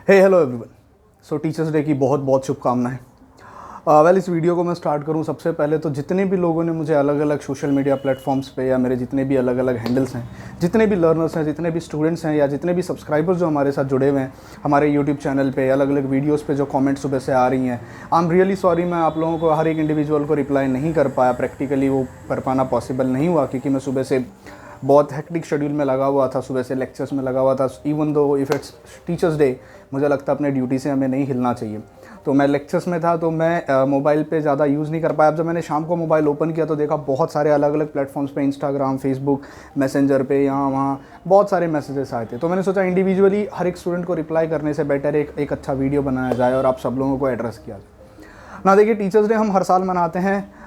Hello everyone. सो teachers day की बहुत बहुत शुभकामनाएं। इस वीडियो को मैं स्टार्ट करूं सबसे पहले तो जितने भी लोगों ने मुझे अलग अलग सोशल मीडिया प्लेटफॉर्म्स पे या मेरे जितने भी अलग अलग हैंडल्स हैं, जितने भी लर्नर्स हैं, जितने भी स्टूडेंट्स हैं या जितने भी सब्सक्राइबर्स जो हमारे साथ जुड़े हुए हैं हमारे यूट्यूब चैनल पे अलग अलग वीडियोस पे जो कमेंट्स सुबह से आ रही हैं, आई एम रियली सॉरी। मैं आप लोगों को हर एक इंडिविजुअल को रिप्लाई नहीं कर पाया, प्रैक्टिकली वो कर पाना पॉसिबल नहीं हुआ क्योंकि मैं सुबह से बहुत हेक्टिक शेड्यूल में लगा हुआ था, सुबह से लेक्चर्स में लगा हुआ था। Even though if it's teachers day, मुझे लगता है अपने ड्यूटी से हमें नहीं हिलना चाहिए, तो मैं लेक्चर्स में था तो मैं मोबाइल पे ज़्यादा यूज़ नहीं कर पाया। अब जब मैंने शाम को मोबाइल ओपन किया तो देखा बहुत सारे अलग अलग प्लेटफॉर्म्स पे, इंस्टाग्राम, फेसबुक, मैसेंजर पे, यहाँ वहाँ बहुत सारे मैसेजेस आए थे। तो मैंने सोचा इंडिविजुअली हर एक स्टूडेंट को रिप्लाई करने से बेटर एक अच्छा वीडियो बनाया जाए और आप सब लोगों को एड्रेस किया जाए ना। देखिए, टीचर्स डे हम हर साल मनाते हैं।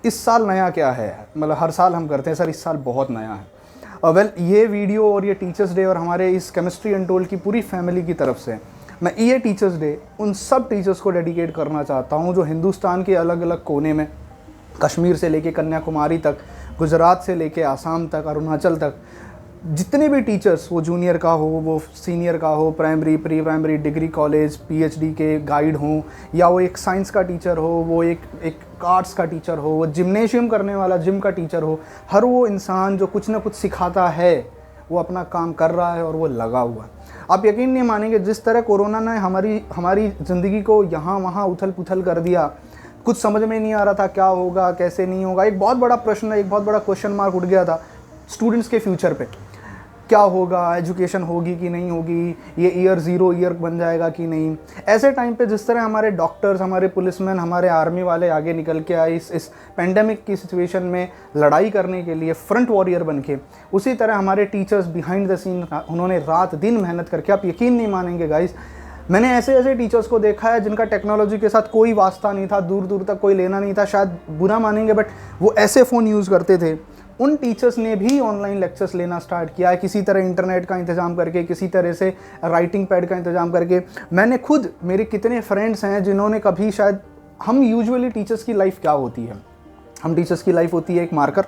इस साल नया क्या है, मतलब हर साल हम करते हैं सर, इस साल बहुत नया है। ये वीडियो और ये टीचर्स डे और हमारे इस केमिस्ट्री अनटोल्ड की पूरी फैमिली की तरफ से मैं ये टीचर्स डे उन सब टीचर्स को डेडिकेट करना चाहता हूँ जो हिंदुस्तान के अलग अलग कोने में, कश्मीर से लेके कन्याकुमारी तक, गुजरात से लेके आसाम तक, अरुणाचल तक, जितने भी टीचर्स, वो जूनियर का हो, वो सीनियर का हो, primary, pre primary, degree, college, PhD के गाइड हों, या वो एक साइंस का टीचर हो, वो एक आर्ट्स का टीचर हो, वो जिम्नेशियम करने वाला जिम का टीचर हो, हर वो इंसान जो कुछ ना कुछ सिखाता है वो अपना काम कर रहा है और वो लगा हुआ है। आप यकीन नहीं मानेंगे, जिस तरह कोरोना ने हमारी ज़िंदगी को यहाँ वहाँ उथल पुथल कर दिया, कुछ समझ में नहीं आ रहा था क्या होगा कैसे नहीं होगा। एक बहुत बड़ा प्रश्न, एक बहुत बड़ा क्वेश्चन मार्क उठ गया था स्टूडेंट्स के फ्यूचर पे, क्या होगा, एजुकेशन होगी कि नहीं होगी, ये ईयर ज़ीरो ईयर बन जाएगा कि नहीं। ऐसे टाइम पे जिस तरह हमारे डॉक्टर्स, हमारे पुलिसमैन, हमारे आर्मी वाले आगे निकल के आए इस पेंडेमिक की सिचुएशन में लड़ाई करने के लिए फ्रंट वॉरियर बन के, उसी तरह हमारे टीचर्स बिहाइंड द सीन उन्होंने रात दिन मेहनत करके, आप यकीन नहीं मानेंगे गाइस, मैंने ऐसे ऐसे टीचर्स को देखा है जिनका टेक्नोलॉजी के साथ कोई वास्ता नहीं था, दूर दूर तक कोई लेना नहीं था, शायद बुरा मानेंगे बट वो ऐसे फ़ोन यूज़ करते थे। उन टीचर्स ने भी ऑनलाइन लेक्चर्स लेना स्टार्ट किया है, किसी तरह इंटरनेट का इंतज़ाम करके, किसी तरह से राइटिंग पैड का इंतज़ाम करके। मैंने खुद, मेरे कितने फ्रेंड्स हैं जिन्होंने कभी, शायद हम यूजुअली टीचर्स की लाइफ क्या होती है, हम टीचर्स की लाइफ होती है एक मार्कर,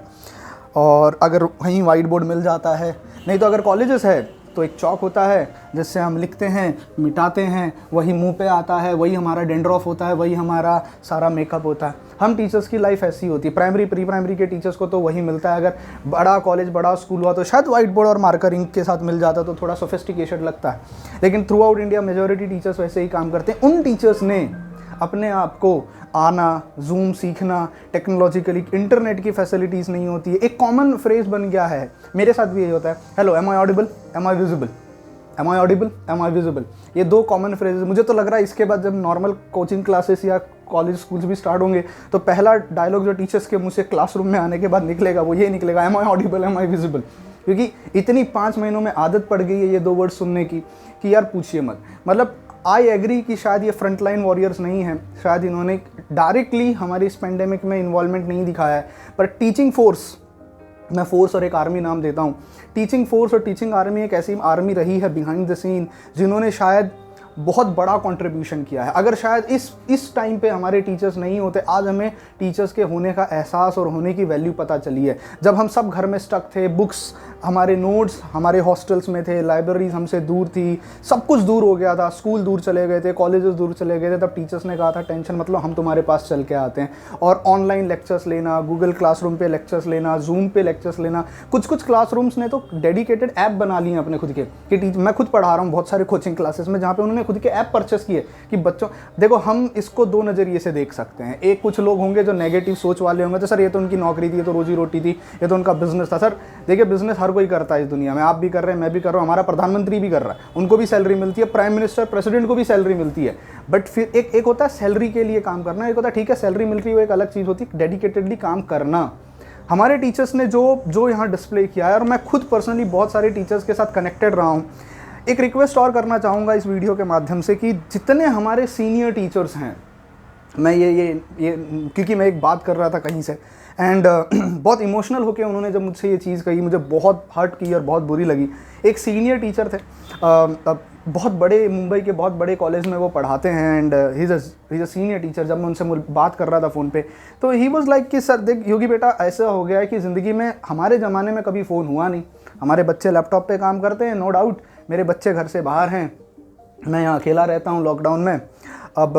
और अगर वहीं वाइट बोर्ड मिल जाता है, नहीं तो अगर कॉलेजेस है तो एक चौक होता है जिससे हम लिखते हैं, मिटाते हैं, वही मुंह पे आता है, वही हमारा डेंड्रॉफ होता है, वही हमारा सारा मेकअप होता है। हम टीचर्स की लाइफ ऐसी होती है। प्राइमरी, प्री प्राइमरी के टीचर्स को तो वही मिलता है। अगर बड़ा कॉलेज, बड़ा स्कूल हुआ तो शायद वाइट बोर्ड और मार्कर इंक के साथ मिल जाता तो थोड़ा सोफिस्टिकेशन लगता है, लेकिन through out India majority teachers वैसे ही काम करते हैं। उन टीचर्स ने अपने आप को आना, जूम सीखना, टेक्नोलॉजिकली इंटरनेट की फैसिलिटीज़ नहीं होती है, एक कॉमन फ्रेज बन गया है। मेरे साथ भी यही होता है, hello, am I audible, am I visible, am I audible, am I visible, ये दो कॉमन फ्रेजेस। मुझे तो लग रहा है इसके बाद जब नॉर्मल कोचिंग क्लासेस या कॉलेज स्कूल्स भी स्टार्ट होंगे तो पहला डायलॉग जो टीचर्स के मुँह से क्लासरूम में आने के बाद निकलेगा वो ये निकलेगा, am I audible, am I visible, क्योंकि इतनी 5 महीनों में आदत पड़ गई है ये दो वर्ड सुनने की कि यार पूछिए मत। मतलब आई एग्री कि शायद ये फ्रंटलाइन वॉरियर्स नहीं हैं, शायद इन्होंने डायरेक्टली हमारी इस पेंडेमिक में इन्वॉल्वमेंट नहीं दिखाया है, पर टीचिंग फोर्स, मैं फोर्स और एक आर्मी नाम देता हूँ, टीचिंग फोर्स और टीचिंग आर्मी एक ऐसी आर्मी रही है बिहाइंड द सीन जिन्होंने शायद बहुत बड़ा कंट्रीब्यूशन किया है। अगर शायद इस टाइम पे हमारे टीचर्स नहीं होते, आज हमें टीचर्स के होने का एहसास और होने की वैल्यू पता चली है। जब हम सब घर में स्टक थे, बुक्स, हमारे नोट्स हमारे हॉस्टल्स में थे, लाइब्रेरीज हमसे दूर थी, सब कुछ दूर हो गया था, स्कूल दूर चले गए थे, कॉलेजेस दूर चले गए थे, तब टीचर्स ने कहा था टेंशन मतलब हम तुम्हारे पास चल के आते हैं। और ऑनलाइन लेक्चर्स लेना, गूगल क्लासरूम पे लेक्चर्स लेना, जूम पे लेक्चर्स लेना, कुछ क्लासरूम्स ने तो डेडिकेटेड ऐप बना लिए अपने खुद के कि मैं खुद पढ़ा रहा हूँ बहुत सारे कोचिंग क्लासेस में जहाँ पे उन्होंने खुद के ऐप परचेस किए कि बच्चों, देखो हम इसको दो नज़रिए से देख सकते हैं। एक, कुछ लोग होंगे जो नेगेटिव सोच वाले होंगे, तो सर ये तो उनकी नौकरी थी, ये तो रोजी रोटी थी, ये तो उनका बिजनेस था। सर देखिए, बिजनेस हर कोई करता है इस दुनिया में, आप भी कर रहे हैं, मैं भी कर रहा हूँ, हमारा प्रधानमंत्री भी कर रहा है, उनको भी सैलरी मिलती है, प्राइम मिनिस्टर, प्रेसिडेंट को भी सैलरी मिलती है। बट फिर एक होता है सैलरी के लिए काम करना, एक होता है ठीक है सैलरी मिल रही है वो एक अलग चीज़ होती है, डेडिकेटेडली काम करना। हमारे टीचर्स ने जो यहाँ डिस्प्ले किया है, और मैं खुद पर्सनली बहुत सारे टीचर्स के साथ कनेक्टेड रहा हूँ। एक रिक्वेस्ट और करना चाहूँगा इस वीडियो के माध्यम से कि जितने हमारे सीनियर टीचर्स हैं, मैं ये क्योंकि मैं एक बात कर रहा था कहीं से एंड बहुत इमोशनल होकर उन्होंने जब मुझसे ये चीज़ कही, मुझे बहुत हर्ट की और बहुत बुरी लगी। एक सीनियर टीचर थे, बहुत बड़े, मुंबई के बहुत बड़े कॉलेज में वो पढ़ाते हैं and he is a senior teacher. जब मैं उनसे बात कर रहा था फ़ोन पे तो ही वाज लाइक कि सर देख योगी बेटा, ऐसा हो गया है कि ज़िंदगी में हमारे ज़माने में कभी फ़ोन हुआ नहीं, हमारे बच्चे लैपटॉप पे काम करते हैं, नो डाउट मेरे बच्चे घर से बाहर हैं, मैं यहाँ अकेला रहता हूँ लॉकडाउन में। अब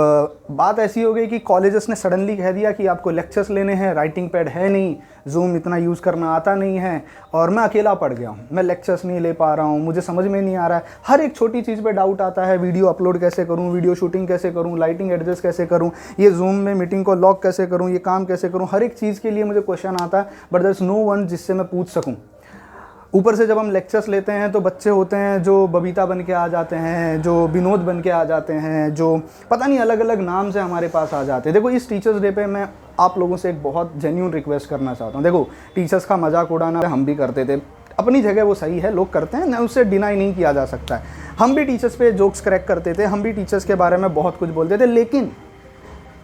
बात ऐसी हो गई कि कॉलेजेस ने सडनली कह दिया कि आपको लेक्चर्स लेने हैं, राइटिंग पैड है नहीं, जूम इतना यूज़ करना आता नहीं है, और मैं अकेला पड़ गया हूँ। मैं लेक्चर्स नहीं ले पा रहा हूँ, मुझे समझ में नहीं आ रहा है, हर एक छोटी चीज़ पे डाउट आता है। वीडियो अपलोड कैसे करूँ, वीडियो शूटिंग कैसे करूँ, लाइटिंग एडजस्ट कैसे करूँ, ये जूम में मीटिंग को लॉक कैसे करूँ, ये काम कैसे करूँ, हर एक चीज़ के लिए मुझे क्वेश्चन आता है, but there is no one जिससे मैं पूछ सकूँ। ऊपर से जब हम लेक्चर्स लेते हैं तो बच्चे होते हैं जो बबीता बन के आ जाते हैं, जो विनोद बन के आ जाते हैं, जो पता नहीं अलग अलग नाम से हमारे पास आ जाते हैं। देखो, इस टीचर्स डे पे मैं आप लोगों से एक बहुत जेन्युइन रिक्वेस्ट करना चाहता हूँ। देखो, टीचर्स का मजाक उड़ाना हम भी करते थे, अपनी जगह वो सही है, लोग करते हैं ना, उससे डिनाई नहीं किया जा सकता है। हम भी टीचर्स पे जोक्स क्रैक करते थे, हम भी टीचर्स के बारे में बहुत कुछ बोलते थे, लेकिन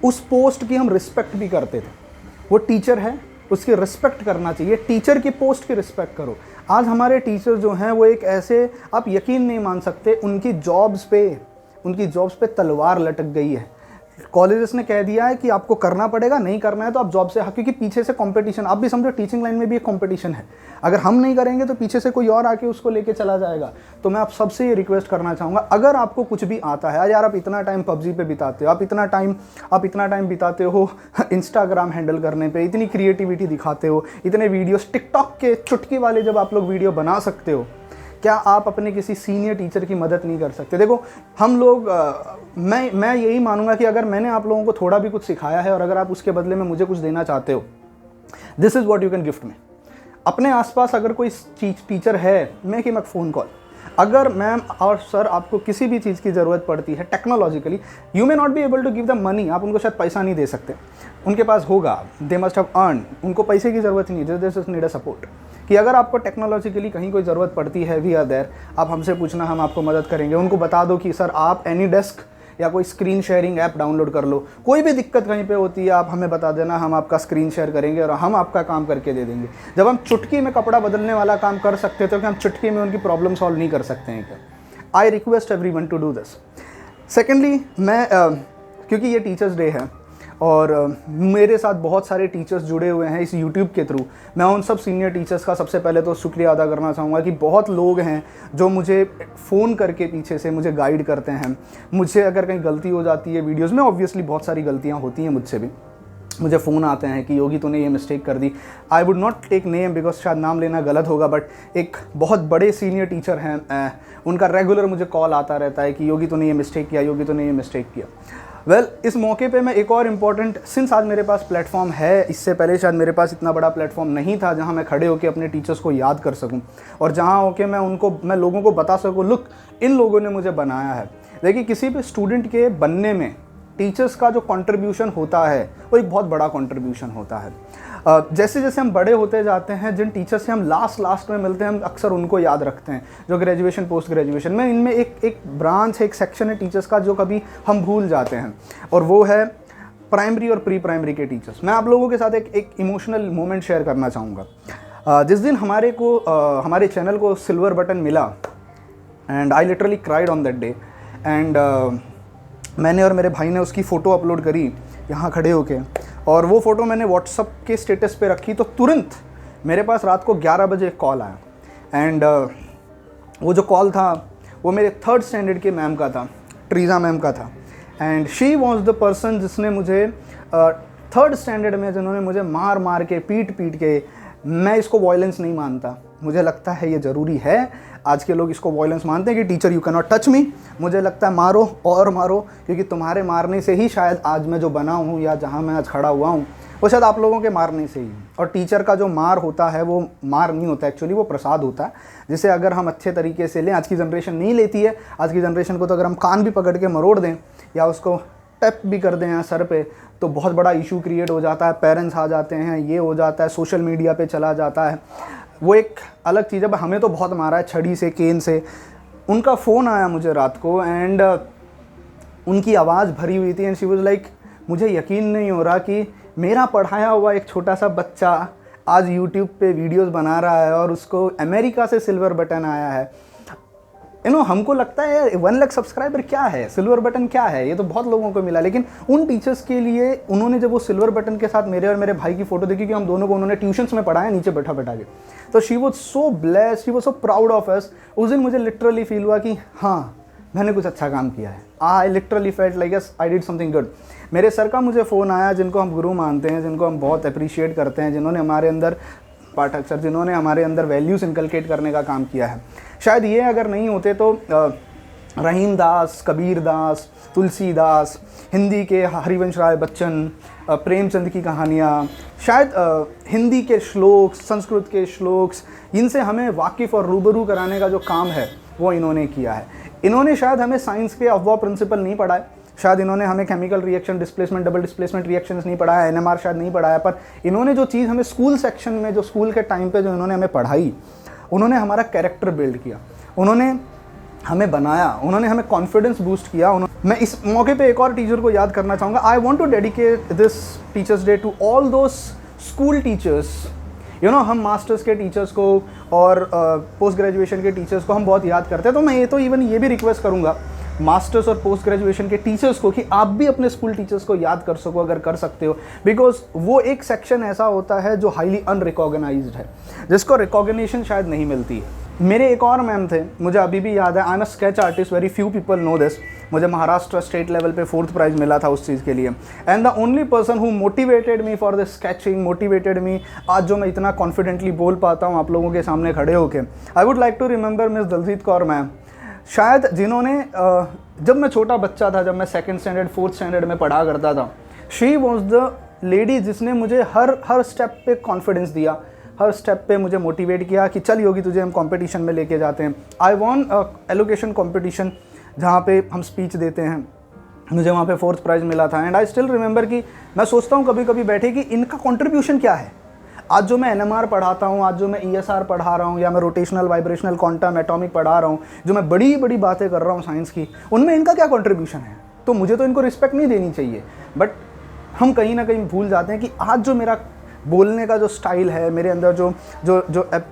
उस पोस्ट की हम रिस्पेक्ट भी करते थे। वो टीचर है, उसकी रिस्पेक्ट करना चाहिए, टीचर की पोस्ट की रिस्पेक्ट करो। आज हमारे टीचर जो हैं वो एक ऐसे, आप यकीन नहीं मान सकते, उनकी जॉब्स पे तलवार लटक गई है। कॉलेजेस ने कह दिया है कि आपको करना पड़ेगा, नहीं करना है तो आप जॉब से, क्योंकि पीछे से कंपटीशन, आप भी समझो टीचिंग लाइन में भी एक कंपटीशन है। अगर हम नहीं करेंगे तो पीछे से कोई और आके उसको लेके चला जाएगा। तो मैं आप सबसे ये रिक्वेस्ट करना चाहूँगा, अगर आपको कुछ भी आता है, यार आप इतना टाइम पबजी पे बिताते हो, आप इतना टाइम बिताते हो इंस्टाग्राम हैंडल करने पे, इतनी क्रिएटिविटी दिखाते हो, इतने वीडियोस टिकटॉक के चुटकी वाले जब आप लोग वीडियो बना सकते हो, क्या आप अपने किसी सीनियर टीचर की मदद नहीं कर सकते? देखो, हम लोग मैं यही मानूंगा कि अगर मैंने आप लोगों को थोड़ा भी कुछ सिखाया है और अगर आप उसके बदले में मुझे कुछ देना चाहते हो, this is what you can gift me. अपने आसपास अगर कोई टीचर है, make him a phone call. अगर मैम और सर आपको किसी भी चीज़ की ज़रूरत पड़ती है technologically, you may not be able to give the money, आप उनको शायद पैसा नहीं दे सकते, उनके पास होगा, दे मस्ट हैव अर्न, उनको पैसे की ज़रूरत नहीं, they just need a support. कि अगर आपको टेक्नोलॉजिकली कहीं कोई ज़रूरत पड़ती है, वी आर देयर, आप हमसे पूछना, हम आपको मदद करेंगे। उनको बता दो कि सर आप एनी डेस्क या कोई स्क्रीन शेयरिंग ऐप डाउनलोड कर लो, कोई भी दिक्कत कहीं पे होती है आप हमें बता देना, हम आपका स्क्रीन शेयर करेंगे और हम आपका काम करके दे देंगे। जब हम चुटकी में कपड़ा बदलने वाला काम कर सकते हैं तो क्या हम चुटकी में उनकी प्रॉब्लम सॉल्व नहीं कर सकते हैं क्या? I request everyone to do this. Secondly, मैं क्योंकि ये टीचर्स डे है और मेरे साथ बहुत सारे टीचर्स जुड़े हुए हैं इस यूट्यूब के थ्रू, मैं उन सब सीनियर टीचर्स का सबसे पहले तो शुक्रिया अदा करना चाहूँगा कि बहुत लोग हैं जो मुझे फ़ोन करके पीछे से मुझे गाइड करते हैं। मुझे अगर कहीं गलती हो जाती है वीडियोज़ में, ऑब्वियसली बहुत सारी गलतियाँ होती हैं मुझसे भी, मुझे फ़ोन आते हैं कि योगी तूने ये मिस्टेक कर दी। I would not take name because शायद नाम लेना गलत होगा, बट एक बहुत बड़े सीनियर टीचर हैं, उनका रेगुलर मुझे कॉल आता रहता है कि योगी तूने ये मिस्टेक किया, योगी तूने ये मिस्टेक किया। वेल, इस मौके पे मैं एक और इम्पॉर्टेंट, सिंस आज मेरे पास प्लेटफॉर्म है, इससे पहले शायद मेरे पास इतना बड़ा प्लेटफॉर्म नहीं था जहाँ मैं खड़े होकर अपने टीचर्स को याद कर सकूँ और जहाँ होकर मैं लोगों को बता सकूँ, लुक इन लोगों ने मुझे बनाया है। देखिए, किसी भी स्टूडेंट के बनने में टीचर्स का जो कंट्रीब्यूशन होता है वो एक बहुत बड़ा कंट्रीब्यूशन होता है। जैसे जैसे हम बड़े होते जाते हैं, जिन टीचर से हम लास्ट में मिलते हैं, हम अक्सर उनको याद रखते हैं, जो ग्रेजुएशन पोस्ट ग्रेजुएशन में, इनमें एक ब्रांच है, एक सेक्शन है टीचर्स का जो कभी हम भूल जाते हैं, और वो है प्राइमरी और प्री प्राइमरी के टीचर्स। मैं आप लोगों के साथ एक इमोशनल मोमेंट शेयर करना चाहूँगा। जिस दिन हमारे चैनल को सिल्वर बटन मिला, and I literally cried on that day, and मैंने और मेरे भाई ने उसकी फ़ोटो अपलोड करी यहाँ खड़े होके, और वो फ़ोटो मैंने व्हाट्सअप के स्टेटस पे रखी तो तुरंत मेरे पास रात को 11 बजे एक कॉल आया। एंड वो जो कॉल था वो मेरे 3rd स्टैंडर्ड के मैम का था, ट्रीज़ा मैम का था। And she was the person जिसने मुझे 3rd स्टैंडर्ड में, जिन्होंने मुझे मार के पीट के, मैं इसको वायलेंस नहीं मानता, मुझे लगता है ये ज़रूरी है। आज के लोग इसको वायलेंस मानते हैं कि teacher you can not touch me, मुझे लगता है मारो और मारो, क्योंकि तुम्हारे मारने से ही शायद आज मैं जो बना हूँ या जहाँ मैं आज खड़ा हुआ हूँ वो शायद आप लोगों के मारने से ही। और टीचर का जो मार होता है वो मार नहीं होता, एक्चुअली वो प्रसाद होता है, जिसे अगर हम अच्छे तरीके से लें, आज की जनरेशन नहीं लेती है। आज की जनरेशन को तो अगर हम कान भी पकड़ के मरोड़ दें या उसको टैप भी कर दें यहाँ सर पे तो बहुत बड़ा इशू क्रिएट हो जाता है, पेरेंट्स आ जाते हैं, ये हो जाता है, सोशल मीडिया पे चला जाता है, वो एक अलग चीज़ है। हमें तो बहुत मारा है छड़ी से, केन से। उनका फ़ोन आया मुझे रात को, एंड उनकी आवाज़ भरी हुई थी, एंड शी वाज लाइक, मुझे यकीन नहीं हो रहा कि मेरा पढ़ाया हुआ एक छोटा सा बच्चा आज यूट्यूब पे वीडियोस बना रहा है और उसको अमेरिका से सिल्वर बटन आया है। हमको लगता है 1 लाख सब्सक्राइबर क्या है, सिल्वर बटन क्या है, ये तो बहुत लोगों को मिला। लेकिन उन टीचर्स के लिए उन्होंने जब वो सिल्वर बटन के साथ मेरे और मेरे भाई की फ़ोटो देखी, कि हम दोनों को उन्होंने ट्यूशन्स में पढ़ाया नीचे बैठा के, तो she was so blessed, she was so proud of us. उस दिन मुझे लिटरली फील हुआ कि हाँ, मैंने कुछ अच्छा काम किया है। I literally felt like yes I did something good. मेरे सर का मुझे फ़ोन आया, जिनको हम गुरु मानते हैं, जिनको हम बहुत अप्रिशिएट करते हैं, जिन्होंने हमारे अंदर पाठक सर, जिन्होंने हमारे अंदर वैल्यूज़ इनकलकेट करने का काम किया है। शायद ये अगर नहीं होते तो रहीम दास, कबीर दास, तुलसीदास, हिंदी के हरिवंश राय बच्चन, प्रेमचंद की कहानियाँ, शायद हिंदी के श्लोक, संस्कृत के श्लोक्स, इनसे हमें वाकिफ़ और रूबरू कराने का जो काम है वो इन्होंने किया है। इन्होंने शायद हमें साइंस के अफवाह प्रिंसिपल नहीं पढ़ाए, शायद इन्होंने हमें chemical reaction, displacement, double displacement reactions नहीं पढ़ाया, एनएमआर शायद नहीं पढ़ाया, पर इन्होंने जो चीज़ हमें स्कूल सेक्शन में, जो स्कूल के टाइम पे जो इन्होंने हमें पढ़ाई, उन्होंने हमारा कैरेक्टर बिल्ड किया, उन्होंने हमें बनाया, उन्होंने हमें कॉन्फिडेंस बूस्ट किया। मैं इस मौके पे एक और टीचर को याद करना चाहूँगा। I want to dedicate this teachers day to all those school teachers. You know, हम मास्टर्स के टीचर्स को और पोस्ट ग्रेजुएशन के टीचर्स को हम बहुत याद करते हैं, तो मैं ये भी रिक्वेस्ट करूँगा मास्टर्स और पोस्ट ग्रेजुएशन के टीचर्स को कि आप भी अपने स्कूल टीचर्स को याद कर सको अगर कर सकते हो, बिकॉज वो एक सेक्शन ऐसा होता है जो हाईली अनरिकॉग्नाइज्ड है, जिसको रिकॉग्निशन शायद नहीं मिलती है। मेरे एक और मैम थे, मुझे अभी भी याद है, I am a sketch artist, very few people know this. मुझे महाराष्ट्र स्टेट लेवल पे 4th प्राइज़ मिला था उस चीज़ के लिए, and the only person who motivated me for the sketching, motivated me, आज जो मैं इतना कॉन्फिडेंटली बोल पाता हूँ आप लोगों के सामने खड़े होके, I would like to remember miss Daljeet Kaur ma'am, शायद जिन्होंने जब मैं छोटा बच्चा था, जब मैं 2nd स्टैंडर्ड 4th स्टैंडर्ड में पढ़ा करता था, शी वॉज द लेडी जिसने मुझे हर स्टेप पे कॉन्फिडेंस दिया, हर स्टेप पे मुझे मोटिवेट किया कि चल योगी तुझे हम कंपटीशन में लेके जाते हैं। आई वॉन एलोकेशन कंपटीशन जहाँ पे हम स्पीच देते हैं, मुझे वहाँ पे 4th प्राइज़ मिला था, एंड आई स्टिल रिमेंबर कि मैं सोचता हूँ कभी कभी बैठे कि इनका कंट्रीब्यूशन क्या है। आज जो मैं एनएमआर पढ़ाता हूँ, आज जो मैं ईएसआर पढ़ा रहा हूँ, या मैं रोटेशनल, वाइब्रेशनल, क्वांटम, एटॉमिक पढ़ा रहा हूँ, जो मैं बड़ी बड़ी बातें कर रहा हूँ साइंस की, उनमें इनका क्या कंट्रीब्यूशन है। तो मुझे तो इनको रिस्पेक्ट नहीं देनी चाहिए, बट हम कहीं ना कहीं भूल जाते हैं कि आज जो मेरा बोलने का जो स्टाइल है, मेरे अंदर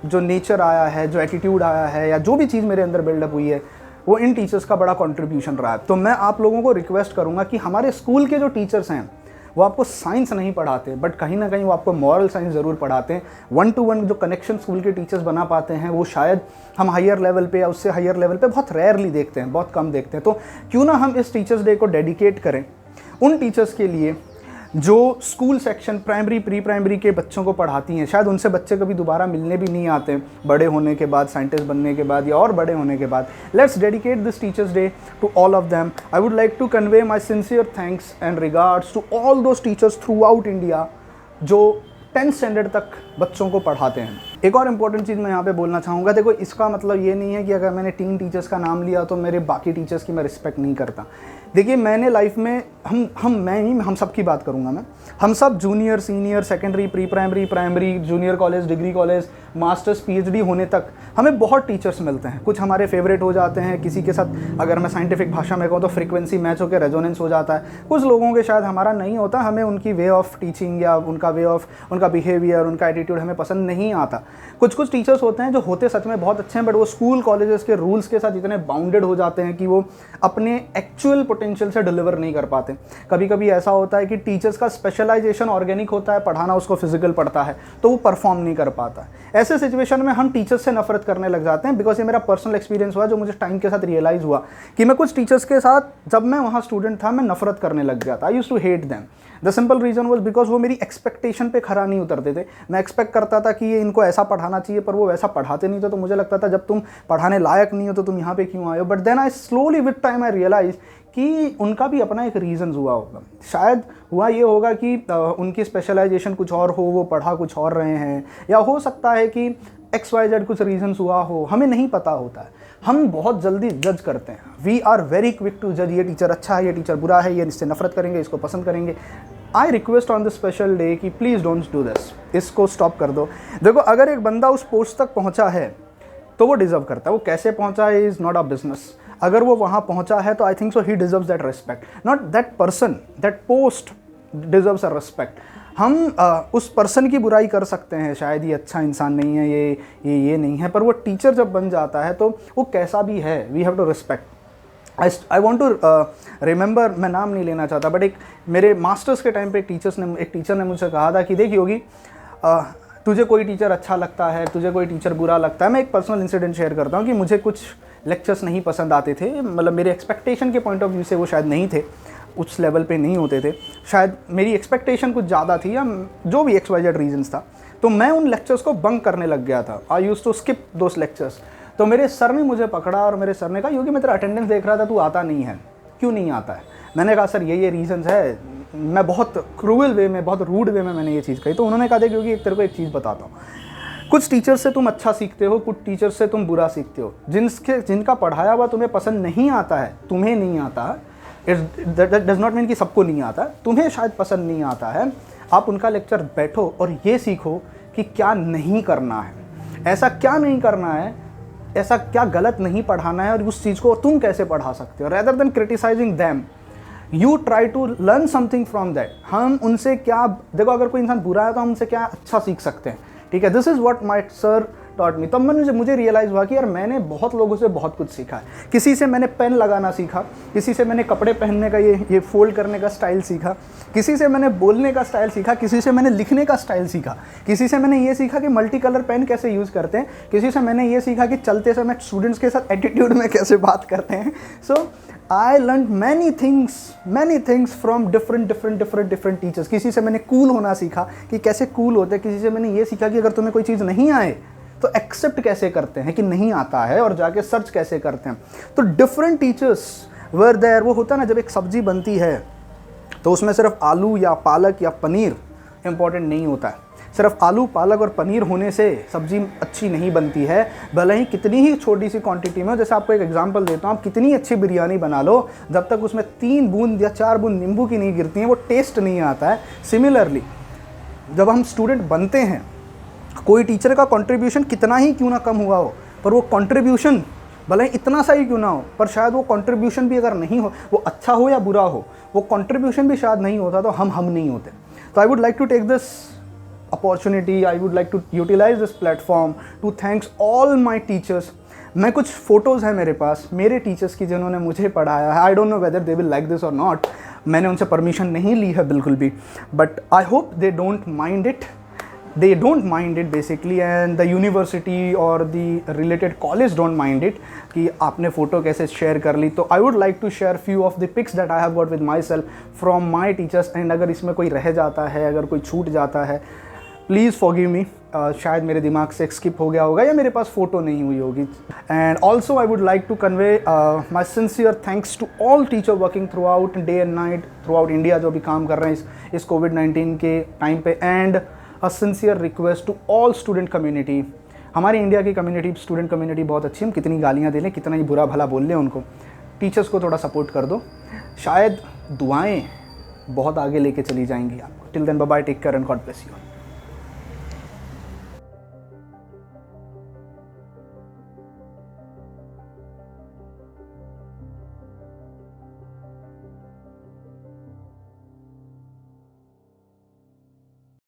जो नेचर आया है, जो एटीट्यूड आया है, या जो भी चीज़ मेरे अंदर बिल्डअप हुई है, वो इन टीचर्स का बड़ा कंट्रीब्यूशन रहा है। तो मैं आप लोगों को रिक्वेस्ट करूँगा कि हमारे स्कूल के जो टीचर्स हैं वो आपको साइंस नहीं पढ़ाते, बट कहीं ना कहीं वो आपको मॉरल साइंस ज़रूर पढ़ाते हैं। 1-to-1 जो कनेक्शन स्कूल के टीचर्स बना पाते हैं, वो शायद हम हायर लेवल पे या उससे हायर लेवल पे बहुत रेयरली देखते हैं, बहुत कम देखते हैं। तो क्यों ना हम इस टीचर्स डे को डेडिकेट करें उन टीचर्स के लिए जो school section, primary, pre primary के बच्चों को पढ़ाती हैं। शायद उनसे बच्चे कभी दोबारा मिलने भी नहीं आते बड़े होने के बाद, साइंटिस्ट बनने के बाद या और बड़े होने के बाद। Let's dedicate this teachers day to all of them. I would like to convey my sincere thanks and regards to all those teachers throughout India जो 10th स्टैंडर्ड तक बच्चों को पढ़ाते हैं। एक और इम्पॉर्टेंट चीज़ मैं यहाँ पे बोलना चाहूँगा, देखो इसका मतलब ये नहीं है कि अगर मैंने 3 टीचर्स का नाम लिया तो मेरे बाकी टीचर्स की मैं रिस्पेक्ट नहीं करता। देखिए मैंने लाइफ में हम सब की बात करूँगा मैं, हम सब junior, senior, secondary, pre primary, primary, junior college, degree college, masters, PhD होने तक हमें बहुत टीचर्स मिलते हैं। कुछ हमारे फेवरेट हो जाते हैं, किसी के साथ अगर मैं साइंटिफिक भाषा में कहूँ तो फ्रीक्वेंसी मैच होकर रेजोनेंस हो जाता है। कुछ लोगों के शायद हमारा नहीं होता, हमें उनकी वे ऑफ टीचिंग या उनका बिहेवियर, उनका एटीट्यूड हमें पसंद नहीं आता। कुछ टीचर्स होते हैं जो होते सच में बहुत अच्छे हैं, बट वो स्कूल कॉलेजेस के रूल्स के साथ इतने बाउंडेड हो जाते हैं कि वो अपने एक्चुअल पोटेंशियल से डिलीवर नहीं कर पाते। कभी कभी ऐसा होता है कि टीचर्स का स्पेशलाइजेशन ऑर्गेनिक होता है, पढ़ाना उसको फिजिकल पड़ता है, तो वो परफॉर्म नहीं कर पाता। ऐसे सिचुएशन में हम टीचर्स से नफरत करने लग जाते हैं, बिकॉज ये मेरा पर्सनल एक्सपीरियंस हुआ, जो मुझे टाइम के साथ रियलाइज़ हुआ कि मैं कुछ टीचर्स के साथ जब मैं वहाँ स्टूडेंट था, मैं नफरत करने लग गया था। I used to hate them. The simple reason was because वो मेरी एक्सपेक्टेशन पे खरा नहीं उतरते थे। मैं एक्सपेक्ट करता था कि ये इनको ऐसा पढ़ाना चाहिए, पर वो वैसा पढ़ाते नहीं थे। तो मुझे लगता था जब तुम पढ़ाने लायक नहीं हो तो तुम यहाँ पे क्यों आए हो। But then I slowly with time I realise कि उनका भी अपना एक रीज़न्स हुआ होगा। शायद हुआ ये होगा कि उनकी स्पेशलाइजेशन कुछ और हो, वो पढ़ा कुछ और रहे हैं, या हो सकता है कि XYZ कुछ रीजंस हुआ हो, हमें नहीं पता होता है। हम बहुत जल्दी जज करते हैं। We are very quick to जज, ये टीचर अच्छा है, ये टीचर बुरा है, ये इससे नफरत करेंगे, इसको पसंद करेंगे। I request on this special day कि प्लीज़ डोंट डू दिस, इसको स्टॉप कर दो। देखो अगर एक बंदा उस पोस्ट तक पहुंचा है तो वो डिजर्व करता है। वो कैसे पहुंचा है इज़ नॉट अ बिजनेस। अगर वो वहाँ पहुंचा है तो I think so he deserves that respect, not that person, that post deserves a respect. हम उस पर्सन की बुराई कर सकते हैं, शायद ये अच्छा इंसान नहीं है, ये नहीं है, पर वो टीचर जब बन जाता है तो वो कैसा भी है, we have to respect. I want to remember, मैं नाम नहीं लेना चाहता, बट एक मेरे मास्टर्स के टाइम पे एक टीचर ने मुझसे कहा था कि देख योगी, तुझे कोई टीचर अच्छा लगता है, तुझे कोई टीचर बुरा लगता है। मैं एक पर्सनल इंसिडेंट शेयर करता हूँ कि मुझे कुछ लेक्चर्स नहीं पसंद आते थे, मतलब मेरे एक्सपेक्टेशन के पॉइंट ऑफ व्यू से वो शायद नहीं थे, उस लेवल पे नहीं होते थे, शायद मेरी एक्सपेक्टेशन कुछ ज़्यादा थी या जो भी XYZ रीजंस था, तो मैं उन लेक्चर्स को बंक करने लग गया था। I used to skip those lectures. तो मेरे सर ने मुझे पकड़ा और मेरे सर ने कहा, योगी मैं तेरा अटेंडेंस देख रहा था, तू आता नहीं है, क्यों नहीं आता है? मैंने कहा सर ये रीजंस है। मैं बहुत क्रूअल वे में, बहुत रूड वे में मैंने ये चीज़ कही। तो उन्होंने कहा था क्योंकि तेरे को एक चीज़ बताता हूँ, कुछ टीचर्स से तुम अच्छा सीखते हो, कुछ टीचर्स से तुम बुरा सीखते हो। जिनका पढ़ाया हुआ तुम्हें पसंद नहीं आता है, तुम्हें नहीं आता, इट डज नॉट मीन कि सबको नहीं आता, तुम्हें शायद पसंद नहीं आता है, आप उनका लेक्चर बैठो और ये सीखो कि क्या नहीं करना है, ऐसा क्या नहीं करना है, ऐसा क्या गलत नहीं पढ़ाना है और उस चीज़ को तुम कैसे पढ़ा सकते हो। Rather than criticising them, you try to learn something from that. हम उनसे क्या, देखो अगर कोई इंसान बुरा है तो हम उनसे क्या अच्छा सीख सकते हैं, ठीक है। This is what my sir taught me. तब मुझे रियलाइज़ हुआ कि यार मैंने बहुत लोगों से बहुत कुछ सीखा है। किसी से मैंने पेन लगाना सीखा, किसी से मैंने कपड़े पहनने का ये फोल्ड करने का स्टाइल सीखा, किसी से मैंने बोलने का स्टाइल सीखा, किसी से मैंने लिखने का स्टाइल सीखा, किसी से मैंने ये सीखा कि मल्टी कलर पेन कैसे यूज़ करते हैं, किसी से मैंने ये सीखा कि चलते समय स्टूडेंट्स के साथ एटीट्यूड में कैसे बात करते हैं। So I learn many things from different teachers. किसी से मैंने कूल होना सीखा कि कैसे कूल होते हैं, किसी से मैंने ये सीखा कि अगर तुम्हें कोई चीज़ नहीं आए तो एक्सेप्ट कैसे करते हैं कि नहीं आता है और जाके सर्च कैसे करते हैं। तो डिफरेंट टीचर्स वर देयर। वो होता है ना, जब एक सब्जी बनती है तो उसमें सिर्फ आलू या पालक या पनीर इंपॉर्टेंट नहीं होता है। सिर्फ आलू पालक और पनीर होने से सब्जी अच्छी नहीं बनती है, भले ही कितनी ही छोटी सी क्वांटिटी में। जैसे आपको एक एग्जांपल देता हूँ, आप कितनी अच्छी बिरयानी बना लो, जब तक उसमें 3 बूंद या 4 बूंद नींबू की नहीं गिरती हैं वो टेस्ट नहीं आता है। सिमिलरली जब हम स्टूडेंट बनते हैं, कोई टीचर का कंट्रीब्यूशन कितना ही क्यों ना कम हुआ हो, पर वो कंट्रीब्यूशन भले ही इतना सा ही क्यों ना हो, पर शायद वो कंट्रीब्यूशन भी अगर नहीं हो, वो अच्छा हो या बुरा हो, वो कंट्रीब्यूशन भी शायद नहीं होता तो हम नहीं होते। तो I would like to take this opportunity, I would like to utilise this platform to thanks all my teachers. मैं कुछ फ़ोटोज़ हैं मेरे पास मेरे टीचर्स की जिन्होंने मुझे पढ़ाया है। I don't know whether they will like this और नॉट। मैंने उनसे परमिशन नहीं ली है बिल्कुल भी, but I hope they don't mind it. They don't mind it basically, and the university or the related college don't mind it कि आपने photo कैसे शेयर कर ली। तो I would like to share few of the pics that I have got with myself from my teachers, and अगर इसमें कोई रह जाता है, अगर कोई छूट जाता है, प्लीज़ forgive me। शायद मेरे दिमाग से स्किप हो गया होगा या मेरे पास फ़ोटो नहीं हुई होगी। And also I would like to convey my sincere thanks to all teacher working throughout day and night throughout India, जो भी काम कर रहे हैं इस कोविड-19 के टाइम पे। And a sincere request to all student community. हमारी इंडिया की कम्युनिटी, स्टूडेंट कम्युनिटी बहुत अच्छी है। हम कितनी गालियाँ दे लें, कितना ही बुरा भला बोल लें उनको, टीचर्स को थोड़ा सपोर्ट कर दो, शायद दुआएं बहुत आगे लेके चली जाएंगी आपको। Till then bye bye, take care and God bless you.